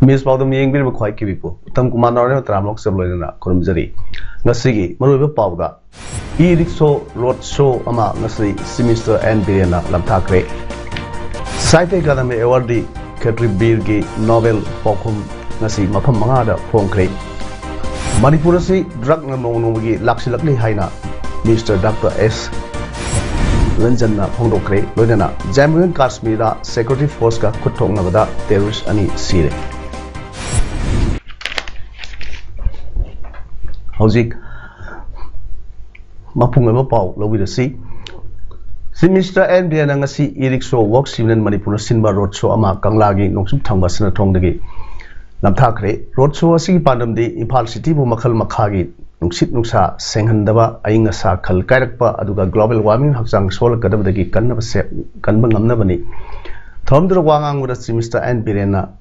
Miss Powdam Yang Bir Quite Kivipo, Tam Kumano Tramok Sablina, Kurumzari, Nasigi, Maruba Powda, E-Rixo, Road Show Ama, Nasi, Simister and Birena, Lamtakre, Site Academy Awardee, Katri Birgi, Novel, Pokum, Nasi, Mapamada, Pongkre, Manipurasi, Drug Namonogi, Laxilakli Haina, Mr. Dr. S. Lanjana Pongdokre, Lodena, Jamaican Kashmira, Security Force Ka Kutong Navada, Terrorist Ani Sire. Howzik Mapungama Pau, Lowidasi. Mr. N. Bianangasi, Ericso, Walks in Manipur, Simba Road Show Ama, Kanglagi, Noxum Tangasana Tongdagi, Namtakre, Road Show Asi Pandam de Impal City, Makal Makagi, Nuxit Nuxa, Senghandava, Aingasa, Kal Karakpa, Aduga, Global Warming, Haksang, Sol, Kadabaki, Kanbang Navani. Tom the Wang with a Mr. N. Birena.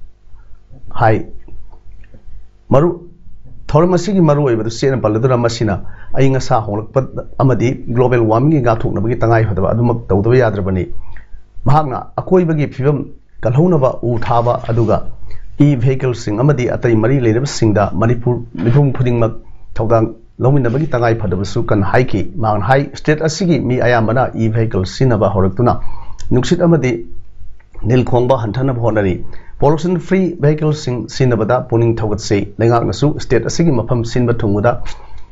Hi Maru. Thoramasi Maru with the Sien Paladura Masina, Aingasa Honk, but Amadi, Global Warming got to Nabitangai, Adumak, Tawayadabani. Mahanga, Akoibagi Film, Kalhonava, Utava, Aduga, E vehicle sing Amadi at a Mari Lady Sinda, Manipur, Mipum Pudding Mak, Tawang, Lomin the Bagitangai Padavasukan, Haiki, Mount High, State Asigi, me Ayamana, E vehicle Sinaba Horatuna, Nuxit Amadi, Nil Komba, Hantana Honari. Pollution free vehicles in Sinabada, Puning Tawatse, Langak Nasu, State Asigi Mapam Sinba Tumuda,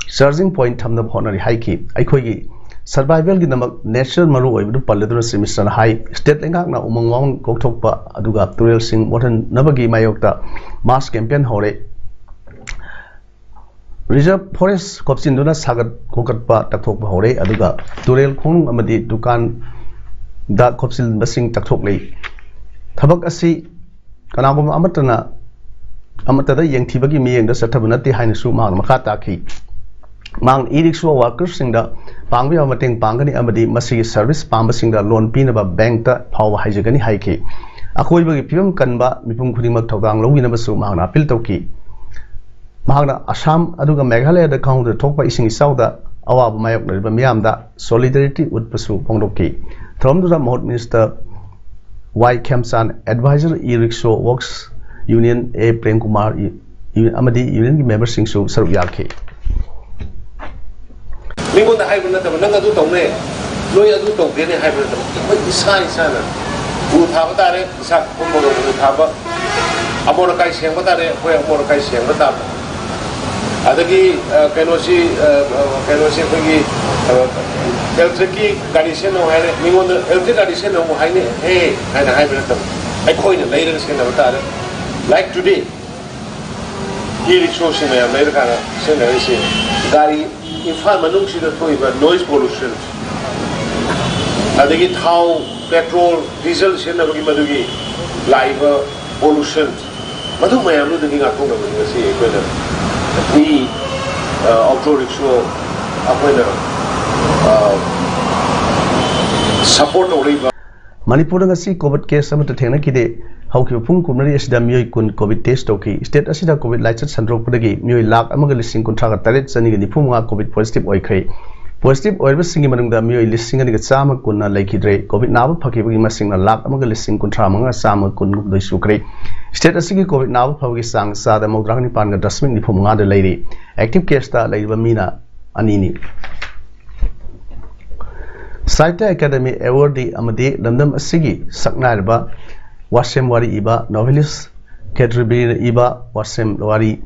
charging point Tamna Honari Haiki, Aikogi, survival Ginamak, natural Maru, Paladura Simistan High, State Langakna, Umang Kotopa, Aduga, Turel Sing, Watan Nabagi Mayokta, Mass Campaign Hore, Reserve Forest Kopsinduna Sagat Kokatpa, Taktok Hore, Aduga, Turel Kong Amadi, Dukan, Da Kopsil Basing Taktokli, Tabak Asi. Kanabum Amatana Amatada Yang Tibagi me and the Satabunati Hainasu Mang Makataki Mang Edixua workers sing the Pangvi Amating Pangani Amadi Masi service Pambasing the loan pinaba bankta power hijagani haiki. Akoibagi Pum Kanba, Mipum Kudimak Togang, Lowinabasu Magna Piltoki Magna Assam Aduga Meghalaya the counter talk by Ising Sauda, Awab Mayok Miamda, solidarity would pursue Pongdoki. From the Mode Minister Y. Kemsan Advisor E-Rickshaw Works Union A. Prem Kumar Amadi Union member Singh Saru Yaki. Mingo the hybrid Nanga do Tome, Loya do Tome, hybrid. What is Sana? Would have a direct Sak Kumbo would have a Morokai Shambatare, where Morokai Shambatare. Adagi Kanosi electric condition or electric condition of hey and hybrid. I coined it later in the like today. Here it shows in America, Gary, in fact, noise pollution. Adagi how petrol, diesel, live pollution. Madu Mayam looking at home. We auto rickshaw support over Manipur ngasi COVID case amata thengna kide hauki phung kumnari asida mioi kun COVID test toki state asida COVID license sandrok pudagi mioi lakh amaga lising kontra ga taret chani ga nifumga COVID positive oikhai positive oirba singi manungda mioi lising ani ga chama kunna laikidre COVID naba phakibagi masingna lakh amaga lising kontra manga chama kun doi sukre state asigi COVID naba phagi sang sa da modragni pan ga dasming nifumga da leiri active case ta leiba mina anini Site Academy Awardee Amade London Asigi Saknarba Wasem Wari Iba Novelist Katribir Iba Wasem Wari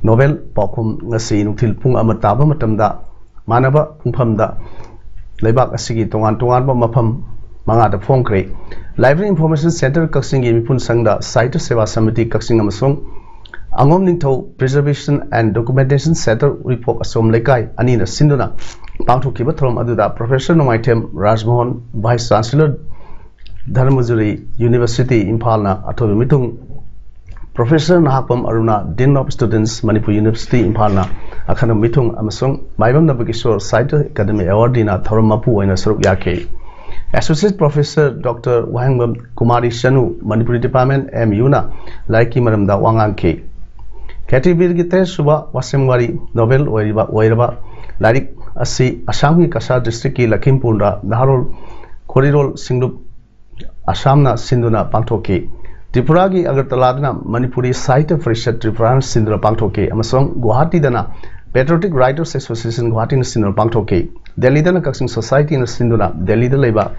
Novel Pokum Nasi Nutil Pung Amataba Matamda Manaba Pumpamda Lebak Asigi Tongan Tonganba Mapam Mangada Fongkre Library Information Center Kaksingi Mipun Sangda Site Seva Samiti Kaksing Amasong Angom Ningto Preservation and Documentation Center Report Asom Lekai Anina Sinduna Pangtu Kibatrom Aduda Professor Nomaitem Rajmohan Vice Chancellor Dharmajuri University Impalna Atobi Mitung Professor Nahapam Aruna, Dean of Students, Manipur University in Palna, Akana Mitung Amasung, Maibam Nabakishore, Site Academy Awardina, Thoramapu, and Asrup Yake. Associate Professor Dr. Wahangbam Kumari Shanu, Manipuri Department, M. Yuna, Laiki Maramda Wangan K. Kati Birgite Suba, Wasemwari, Novel, Wairaba, Larik Asi, Asami Kasa District, Lakimpunda, Naharol, Korirol, Singlup, Asamna, Sinduna, Pangtoki. Tripuragi Agartaladana, Manipuri Site of Rishat Tripuran Sindra Pangtoki, Amasong, Guwahati Dana, Patriotic Writers Association Guwahati Sindra Pangtoki, Delhi Dana Kaksing Society in Sinduna, Delhi the Labor,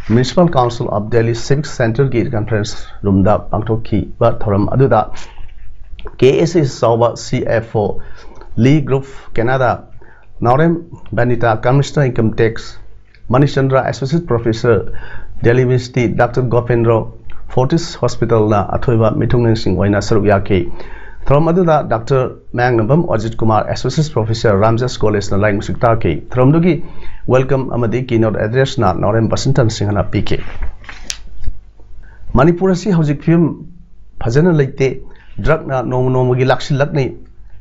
Municipal Council of Delhi Civic Center Gate Conference, Rumda Pangtoki, but Thoram Aduda, KSA Sauba CF4, Lee Group Canada, Norem Banita, Commissioner Income Tax, Manishandra Associate Professor, Delhi University, Dr. Gopendra, Fortis Hospital na Athoiba Mitungin Singh Waina Sarubyake. From Aduda, Dr. Mangnabam Ajit Kumar, Associate Professor, Ramjas College na Line Musiktake. From Dugi, welcome Amadi keynote address na Norem Basintan Singhana PK. Manipurasi Hojik Film Pazana Late, Drug na Nomogi Lakshi Lakni,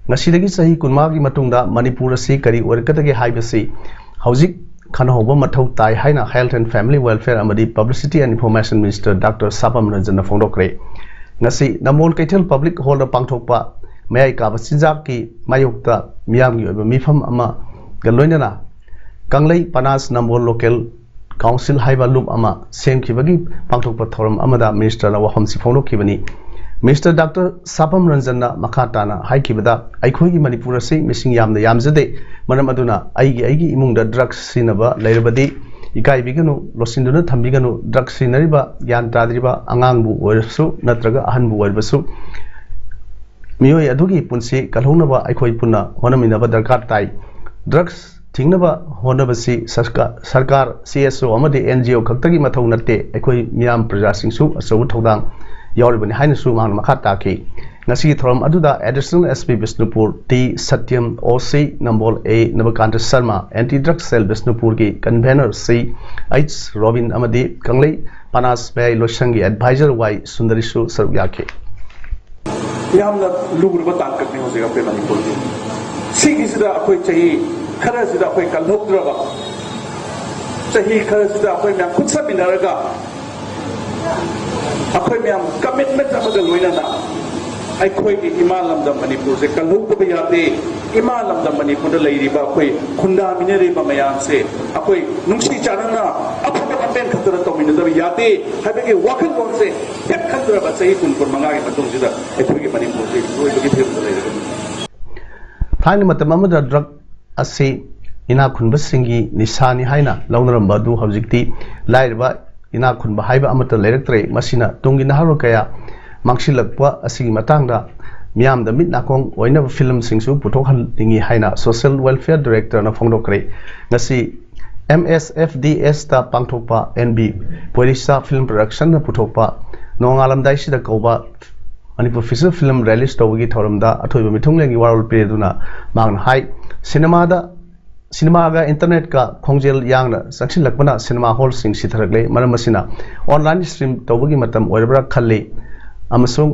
Nasidagi Sahi Kunmagi Matunda, Manipurasi Kari, Workatagi Haibasi, Hojik Kanahoba Matau Tai Haina Health and Family Welfare Amadi Publicity and Information Minister Dr. Sapam Ranjana Fondokre. Nasi Namol Kaitel Public Holder Pangtokpa, May Kabasinjaki, Mayukta, Miam Mifam Ama, Galoinana, Kanglei Panas Namol Local Council Haiba Loop Ama, Same Kibagi, Pangtokpa Thorum Amada Minister Nawahomsi Fondokibani. Mr. Dr. Sapam Ranjana Makatana, Hai Kibada, Aikogi Manipurasi, missing Yam the Yamzade, Manamaduna, Aigi Imung the drugs sinaba, Lairabadi, Ikai Bigano, Losinduna Tambigano, drugs sinariba, Yan Tadriba, Angangu, Wersu, Natraga, Hanbu Werbasu, Mio Yadugi Punsi, Kalhunaba, Aikoi Puna, Honaminaba Darkatai, drugs, Tingnaba, Honabasi, Sarkar, CSO, Amadi, NGO, Kaktagi Matonate, Aikoi Miam Prajasing Su, Asawutodang. Yorban Hainasu Man Makataki. Nasi Throm Aduda, additional SP Bisnupur, T. Satyam, OC, Nambol A. Nabakanta Sarma, Anti Drug Cell Bisnupurgi, Convener C. H. Robin Amadi, Kanglei, Panas Bay Loshangi, Advisor Y. Sundarishu Sarubyake. Yamna Lugurba Tankani was a Manipur. Sigizida Akway, Karasida Akway Kalhodrava, Sahi Karasida Akway, Kutsaminaraga. Akoy miyam commitment sa magaluin na akoy imalam da Manipur se kalhug to bayate imalam da Manipur da lay riba akoy kunda minere ba mayam se akoy nungsi chana na apo ka pen khatra to min da bayate habege wakal wang se pek khatra ba sai kun kur mangai matung sida akoy ki Manipur se roi bagi phim da lay thain matam amada drug ase ina khunba singi nisani haina launaram badu hawjikti lairba ina khunba haiba amata lerektre masina tungi naharo kaya mangsilakpa asigi matangda miam da mit nakong oina film singsu puthokhan dingi haina social welfare director na phongdokre ngasi MSFDS ta pangthokpa NB Porisa film production na puthokpa nongalam daisi da koba Manipur feature film release tawgi thoramda athoiba mithunglengi warol peduna mang hai cinema ga internet ka khongjel yangna saksin lakpana cinema hall sing sitharagle maramasina online stream tawgi matam oirabra khalle amasung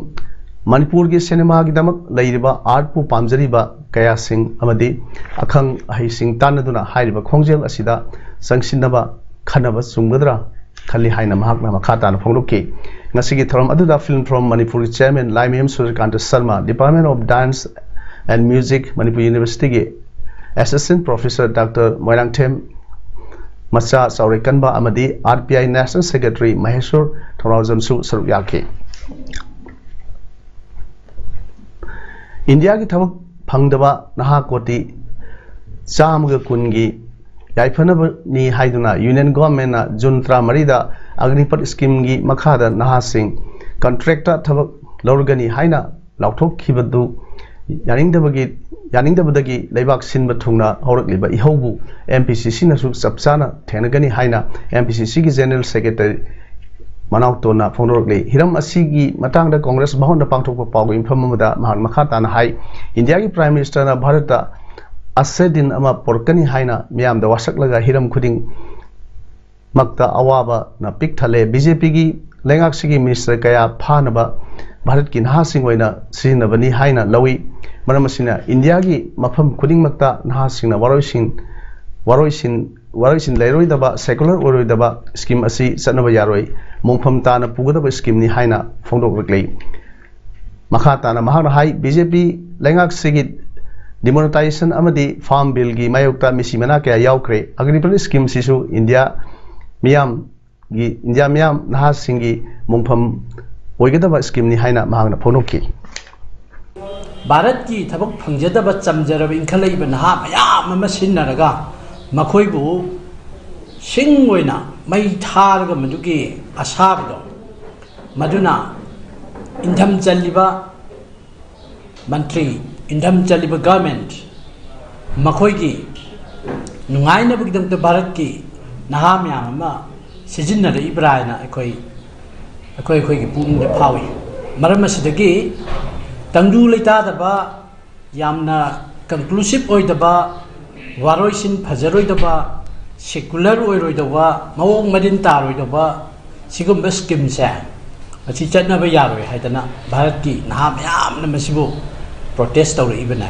Manipur gi cinema gi damak leiriba art pu pamjariba kaya sing amadi akhang hai sing tanaduna hairiba khongjel asida sangsinaba khanaba sungmadra khali haina mahakna makhata na phongloki ngasigi thoram aduda film from Manipur chairman Laimem Surikanta Sharma Department of Dance and Music Manipur University gi Assistant Professor Dr. Moirangthem Macha Saurikanba Amadi RPI National Secretary Maheshwar Thorazamsu Sarubyake. India ki thabak phangdaba naha koti chamaga kungi yaifanaba ni haiduna Union Government na June 3 Agnipat scheme gi makhada naha sing contractor thabak lorgani haina lauthok khibadu yaningdabagi leibak sinba thungna horakliba ihobu MPCC na su sapsana thenagani haina MPCC gi General Secretary Manauto na phonorokle hiram asigi matangda Congress bhawan na pangthokpa pawgi infamada mahan makhata na hai India gi Prime Minister na Bharata asedin ama porkani haina miyam da wasaklaga hiram khuding makta awaba na pik thale BJP gi lengak sigi minister kaya phanaba Bharat की नहासिंग होइना सिजनबनी हाइना लवी मरम असिना India की मफम खुदिंगमक्ता नहासिंगना वारोइसिन लेरोइदबा secular ओरोइदबा scheme असि चनबा यारोइ मोंफम ताना पुगदबा scheme नि हाइना फोंदोकलei मखा ताना महाना हाई बीजेपी लेंगाक सिगित डिमोनेटाइजेशन अमदी फार्म बिल की मायोक्ता मिसी मना क्या याउख्रे एग्रीकल्चर स्कीम सिसु इंडिया मियाम नहा सिंगी मोंफम ओइगदबा स्कीम नि हाइना महाना फोंदोकि भारत की थबक फंगजदब चमजरब इंखलैब नहा मयाम अमा सिन्नरगा मखोइबु सिंग ओइना मई थारगा मदुगी असाबदो मदुना इंधम चलिबा मंत्री इंधम चलिबा गवर्नमेंट मखोइगी नुंगाइनबगिदमत भारत की नहा मयाम अमा सिजिन्नरइब्रायना अखोई की पुंगदे फावी मरम असिदगी तंगदू लेतादबा यामना कंक्लूसिव ओइदबा वारोइसिन फजरोइदबा सेकुलर ओइरोइदबा मवोंग मदिन तारोइदबा सिगुम्बा स्कीम से अच्छी चटनबा यारोइ हाइदना भारत की नहा मयामना मसिबु प्रोटेस्ट तौरइबना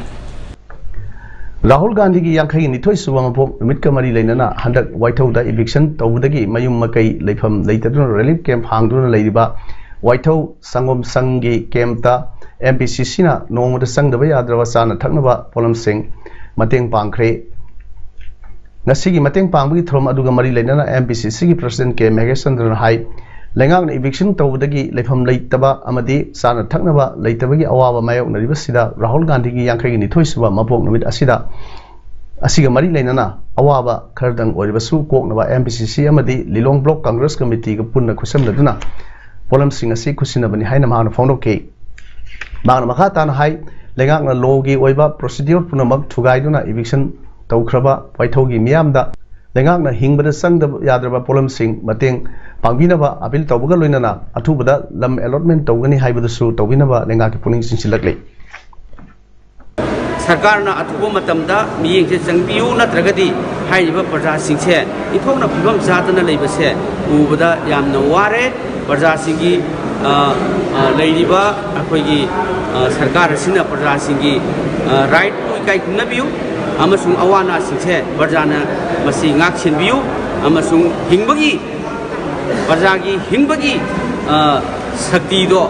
राहुल गांधी की यांखई निथोई सुबा मपोक नुमित कमरी लेनना हंदक वाइथौदा इविक्शन तौबदगी मयुम मकई लेफम लेतदुना रिलीफ कैंप हांगदुना लेरिबा वाइथौ संगम संगी कैंपता MPCC na nongmada sangdaba yadraba chana thaknaba polam sing mateng pangkhre ngasigi mateng pangbagi throm aduga mari leinana MPCC gi president ke Megasandran hai lengak na eviction tawdagi leifam leitaba amadi chana thaknaba leitabagi awaba mayok nariba sida Rahul Gandhi gi yankhai gi nithoi suba mapok numit asiga mari leinana awaba khardang oriba su koknaba MPCC amadi Lilong Block Congress Committee ga punna khusamladuna polam sing asi khusinabani haina mahana foundoke Bang makha tan hai lengak na logi oiba procedure punamak thugaiduna eviction taukraba waithogi miyamda lengak na hingbada sangda yadraba polam sing mateng pangbinaba apil tawbaga loinana athubada lam allotment tawgani haibadasu tawbinaba lengak ki puning sinsilaklei सरकार ना अथुब मतमदा मियें से चंगबियु नत्रगदी हाइबा प्रजा सिंसे इथोकना फिबम जादना लेबसे उबदा यामना वारे प्रजा सिंगी लेरिबा अखोगी सरकार सिना प्रजा सिंगी right to काई कुनबियु अमसुंग अवाना सिंसे प्रजाना मसी ngak सिनबियु अमसुंग हिंगबगी प्रजागी हिंगबगी शक्ति दो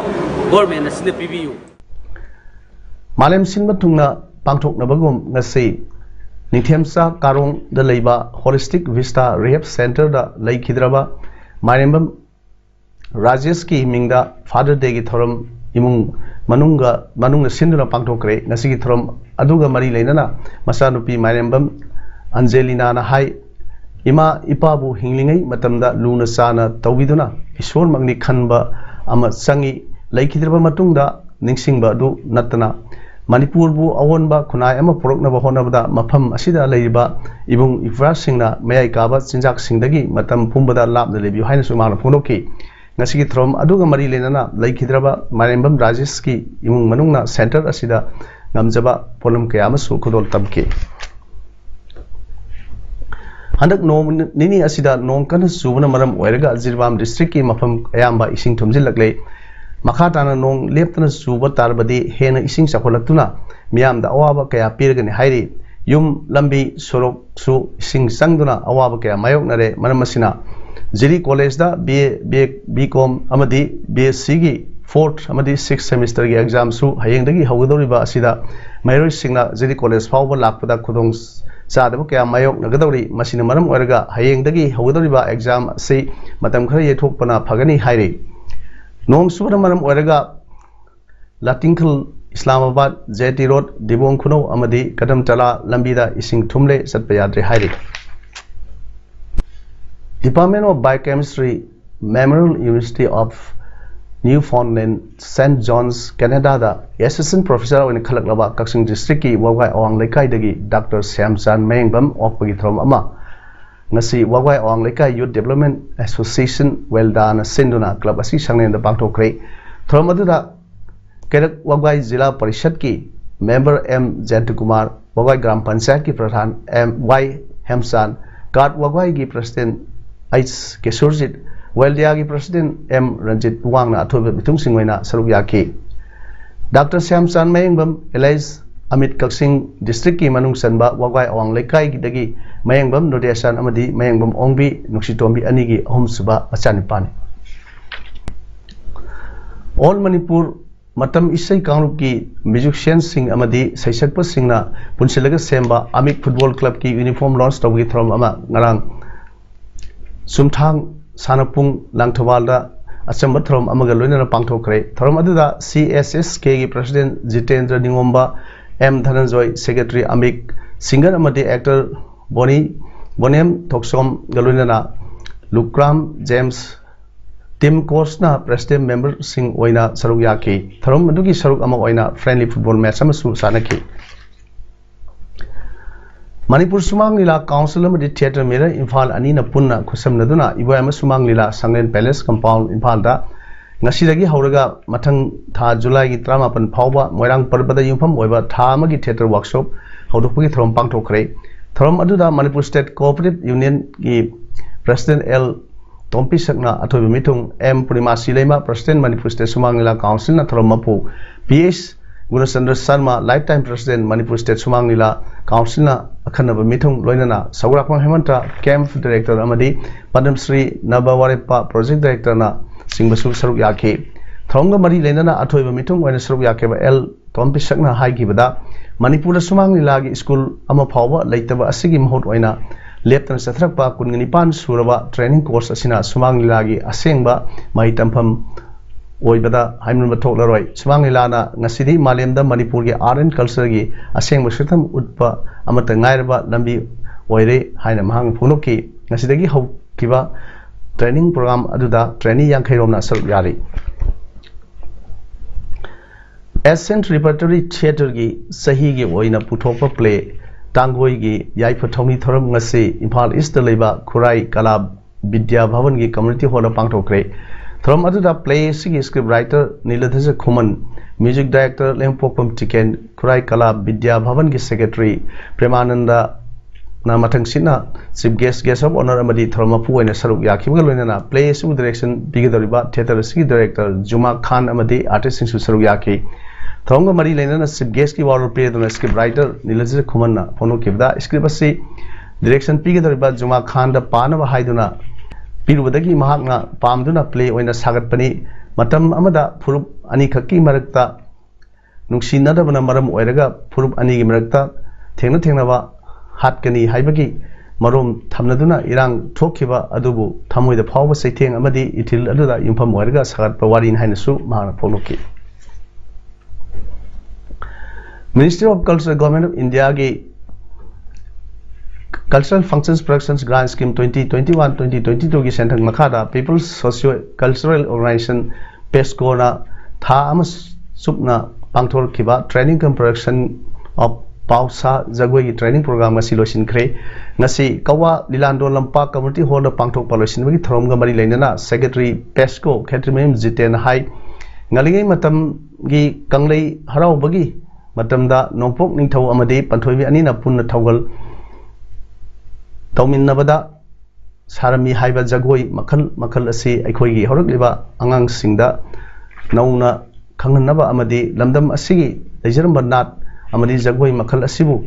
गवर्नमेंट सिना पिबियु मालेम सिनबा थुंगना पांथोकनबगुम ngasi निथेमसा कारों द लेबा होलिस्टिक विस्टा रिहेब सेंटर दा लेखिद्रबा मारेम्बम राजेश की मिंगदा फादर डे की थोरम इमुंग मनुंग सिंदुना पांथोकरे ngasi की थोरम अदुगा मरी लेनना मसानुपी मारेम्बम अंजेलिना ना हाई इमा इपाबु हिंगलिंगै मतमदा लुना साना तौबिदुना ईश्वर मंगनी खनबा अमा संगी लेखिद्रबा मतुंगदा निंगसिंगबा दु नतना Manipur bu awonba khunai ama poroknaba honabada mafam asida leiba ibung ifra singna mayai kaba chinjak singdagi matam pumbada labna lebi haina sumana phonoki ngasigi throm aduga mari lenana leikidraba marembam rajesh ki imung manungna center asida ngamjaba polam ke amasu khudol tamke handak nom nini asida nong kan subana maram oiraga Jirbam district ki mafam ayamba ising thumjilaklei Makhatana nong leptana suba tarbadi hena ising sakolaktuna miyamda awaba kaya pirgani hairi yum lambi sorok su ising sangduna awaba kaya mayoknare maramasina Jiri College da BCom amadi BSc gi 4th amadi 6th semester gi exam su hayengdagi hawgadoriba asida mayroi singna Jiri College fawba lakpada khudong sadaba kaya mayok nagadori masina maram oiraga hayengdagi hawgadoriba exam se matam khara yethokpana phagani hairi Nong subana maram oiraga Latingkhal Islamabad JT Road Dibong Khuno amadi Kadam Tala Lambida ising thumle satpa yadre hairi Department of Biochemistry Memorial University of Newfoundland St John's Canada da assistant professor oina khalaklaba Kaksing district ki Wawai Awang Lekai dagi Dr Samchan Mengbam okpagi throm ama ngasi Wawai Awang Lekai Youth Development Association Weldana Sinduna Club asi sangnen da pangthokre thromaduda Kerak Wawai Zila Parishad ki member M Jantukumar Wawai Gram Panchayat ki pradhan M Y Hemsan Kat Wawai ki president H Kesurjit Weldia ki President M Ranjit Wang na athoiba mitung singwaina saruk yaki Dr. Syamchan Mayengbam Elias Amit Kaksing District ki manung sanba wagwai awang lekai gi dagi Mayengbam Nodesan amadi Mayengbam Ongbi Nuksitombi ani gi ahum suba machanipani All Manipur Matam Isai Kangrup ki musicians sing amadi saisakpa singna punsilaga semba Amik Football Club ki uniform launch tawgi throm ama ngarang Sumthang Sanapung Langthawalda Achamba throm amaga loinana pangthokre throm aduda CSSK ki President Jitendra Ningomba M Dhananjoy Secretary Amik singer amadi actor Bonem Thoksom galoinana Lukram James Team coach na president member sing oina saruk yaki tharom adugi saruk ama oina friendly football match amasu sanaki Manipur Sumang Lila Council amadi theatre mera Imphal ani na punna khusamnaduna iboy ama Sumang Lila Sanglen Palace compound Imphal da ngasidagi hauraga mathang tha July gi 38 phawba moirang parbada yumpham oiba tha amagi theatre workshop haudokpagi throm pangthokre throm aduda Manipur State Cooperative Union gi president L Tompi Sakna athoiba mitung M Purnimasi Lema President Manipur State Sumang Lila Council na throm mapu PS Gunasandra Sharma Lifetime President Manipur State Sumang Lila Council na akhanaba mitung loinana Saurakpang Hemanta Camp Director amadi Padam Sri Nabawarepa Project Director na Singbasu saruk yaki thronga mari lenana athoiba mitung oina saruk yakeba L Tompi Sakna haigibada Manipur Sumang Lila gi school ama phawba leitaba asigi mahut oina Leptan Sathrakpa Kungnipan Suraba training course asina Sumang Lila gi asengba mai tampam oibada haimnba thoklaroi Sumang Lila na ngasidi malemda Manipur gi art and culture gi asengba sutham utpa amata ngairba lambi oire haina mahang phunoki ngasidagi haukiba training program aduda training yankhairom na saruk yari Ascent Repertory Theatre gi sahi gi oina puthokpa play Tangoi gi Yaipa Thongni Thoram ngasi Imphal East leba Khurai Kala Vidya Bhavan gi community hall pangthokre Thoram aduda play sigi script writer Niladhaja Khuman music director Lempokpam Chicken Khurai Kala Vidya Bhavan gi secretary Premananda na mathang sina chief guest of honor amadi Thoram apu oina saruk yakhiba loinana play su direction bigidoriba theater sigi director Juma Khan amadi artist sing su saruk yakhi Thonga mari lenana chief guest ki wall play dona script writer Niladhaja Khuman na phono kibda script asi direction bigidoriba Juma Khan da panaba haiduna pirubadagi mahakna pamduna play oina sagatpani matam amada phurup ani khakki marakta nungsinadabana maram oiraga phurup ani gi marakta thengnaba hatkani haibagi marom thamnaduna irang thokhiba adubu thamoida phawba saitheng amadi ithil aduda yumpham oiraga sagatpa warin hainasu mahana phonoki Ministry of Culture Government of India ki Cultural Functions Productions Grant Scheme 2021-2022 ki senthang makhada People's Socio-Cultural Organization PESCO na tha ama supna pangthor kiba training and production of Pausa Jagoi ki training program ngasi losin khre ngasi kawa Lilando Lampa Community Hall pangthok palosin bagi throm ga mari leinana Secretary PESCO Khetrimem Jiten hai ngalingai matam gi kanglei harau bagi matamda nongpok ningthau amadi panthoibi anina punna thaugal tawminnabada sarami haiba jagoi makhal asi aikhoi gi horakliba angang singda nauna khangnaba amadi lamdam asigi leijaram barnat amadi jagoi makhal asibu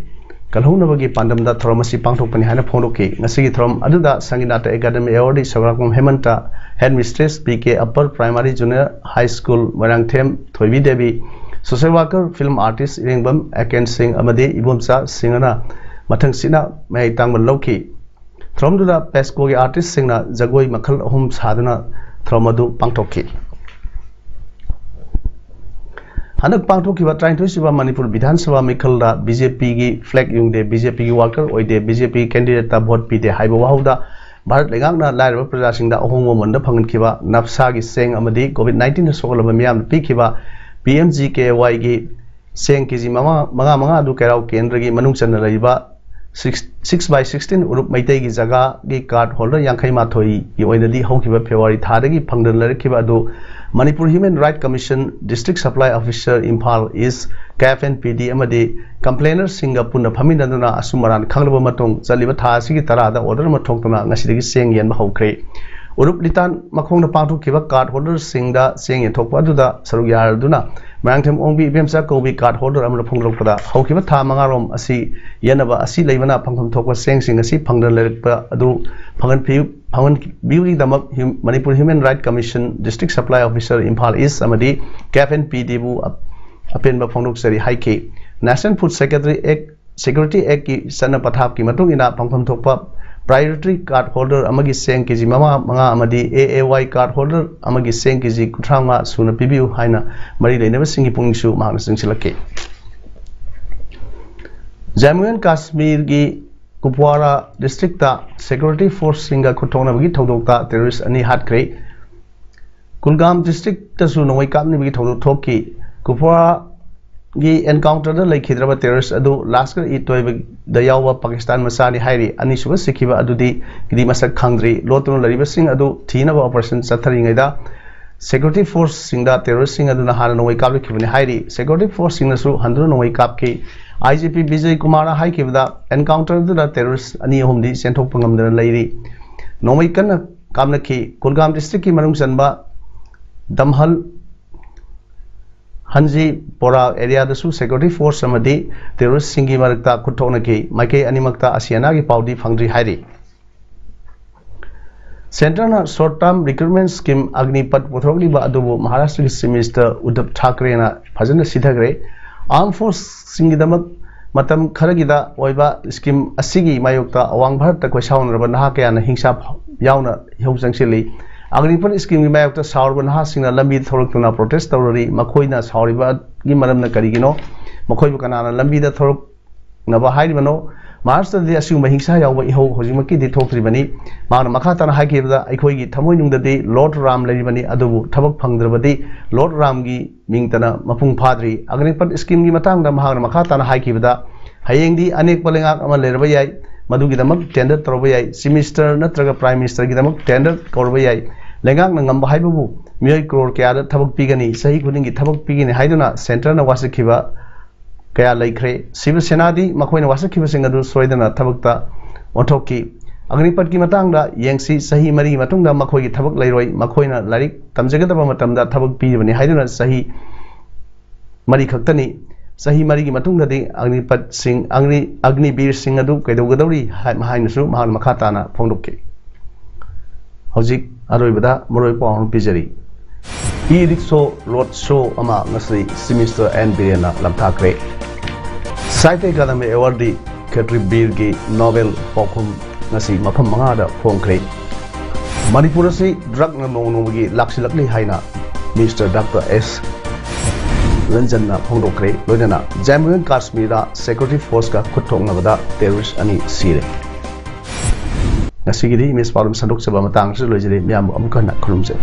kalhunabagi pandamda thoromasi pangthokpani haina phondoki ngasigi thorom aduda Sanginata Academy Award Saurakpam Hemanta Headmistress PK Upper Primary Junior High School Marangthem Thoibi Devi Social worker, film artist, Iringbam, Aken Singh, Amade, Ibumsa, Singana, Matang Sina, May Tangman Loki. Thromdula, Pesco artist Singna, Zagoi Makal Home Sadana, Thromadu Pangtoki. Hanak Pangtoki were trying to see Manipur Bidhan Sava Mikalda, BJP flag yung de BJP worker, or the BJP candidate Bot P. de Haibawahuda, Bharat Legangna, Lara Prasing the Ohom Munda Pangankiva, Napsagi Sing Amadi, COVID-19 Soul of Miam Pikiva. PMGKY gi seng kg manga du kerau kendra gi manung chan laiba 6/16 urup maitai gi jaga gi card holder yankhai ma thoi gi oinadi hokiba February thada gi phangdan larekiba do Manipur Human Rights Commission District Supply Officer Imphal is KFNPD amadi complainer Singapore phaminaduna asumaran khanglaba matong chaliba tha sigi tarada order ma thokna ngasidagi seng yan ba hokre Urup litan makong na pangtu kiba card holder singda sing in thokpa duda saruk yar duna marangthem ongbi bemsa kobi card holder amna phongrok pada haukiba tha mangarom asi yanaba asi leibana phangtham thokpa seng sing asi phangdan lerekpa adu phangan biuri damak Manipur Human Rights Commission District Supply Officer Imphal East amadi Cafen PD bu apen ba phongrok sari haike National Food Security Act ki sana pathap ki matung ina phangtham thokpa priority card holder amagi seng kg manga amadi AAY card holder amagi seng kg kuthanga suna pibiu haina mari leinaba singi pungsu magna singsilake Jammu and Kashmir gi Kupwara district ta security force singa kuthona bagi thodok ta terrorist ani hatkre Kulgam district ta su noi kamni bagi thodok thokki Kupwara gi encounter da laikhidraba terrorist adu Lashkar-e-Toiba da yawa Pakistan masani hairi ani suba sikhiba adudi gidi masak khangdri lotun lariba sing adu thina ba operation chathari ngaida security force singda terrorist sing adu na hana noi kap khibani hairi security force sing nasu handru noi kap ki IGP Vijay Kumar hai kibda encounter da terrorist ani homdi senthok pangam da lairi noi kan kamna ki Kulgam district ki marung sanba Damhal Hanji Pora area dasu security force amadi terrorist singi marakta kuthona ki maike animakta asiana ki paudi phangri hairi Center na short term recruitment scheme Agnipat puthokli ba adubu Maharashtra ki Chief Minister Uddhav Thackeray na phajana sidhagre armed force singi damak matam kharagida oiba scheme asigi mayokta awang bharat ta koisaunraba naha kaya na hingsa yauna haujangsili Agnipat scheme gi mayokta saurba naha singna lambi thoroktuna protest tawri makhoina sauriba gi maramna karigino makhoibu kanana lambi da thorok naba hairibano Maharashtra de asu mahingsa yawa iho hojimaki di thoktribani mana makhatana haikibda aikoi gi thamoi nungda de Lord Ram leribani adubu thabak phangdrabadi Lord Ram gi mingtana mapung phadri Agnipat scheme gi matangda mahana makhatana haikibda hayengdi anek palengak ama lerba yai madugi damak tender torba yai Chief Minister natraga Prime Minister gi damak tender korba yai lengak na ngamba haibu miyoi crore kya da thabak pigani sahi khudingi thabak pigini haiduna center na wasikhiba kaya laikre Shiva Sena di makhoina wasakhiba singadu soidana thabakta onthokki Agnipat ki matangda yengsi sahi mari matungda makhoi gi thabak lairoi makhoina larik tamjagadaba matamda thabak pibani haiduna sahi mari khaktani sahi mari gi matungda di Agnipat Singh Agnibir Singh adu kaidogadauri hainasu mahan makhatana phongdokki hojik aroibada moroi pawon pijari E-rickshaw road show ama ngasri Chief Minister N Birena lamthakre Saite Academy Award di Khatri Bir gi Nobel Pokhum ngasi mafam manga da phongkre Manipur si drug na nong gi laksilakli haina Mr. Dr. S Ranjan na phongdokre loinana Jammu and Kashmir da security force ka khuthong nabada terrorist ani sire ngasi gi di Miss Parum Sandok Saba matang su lojire myam amukana khulumje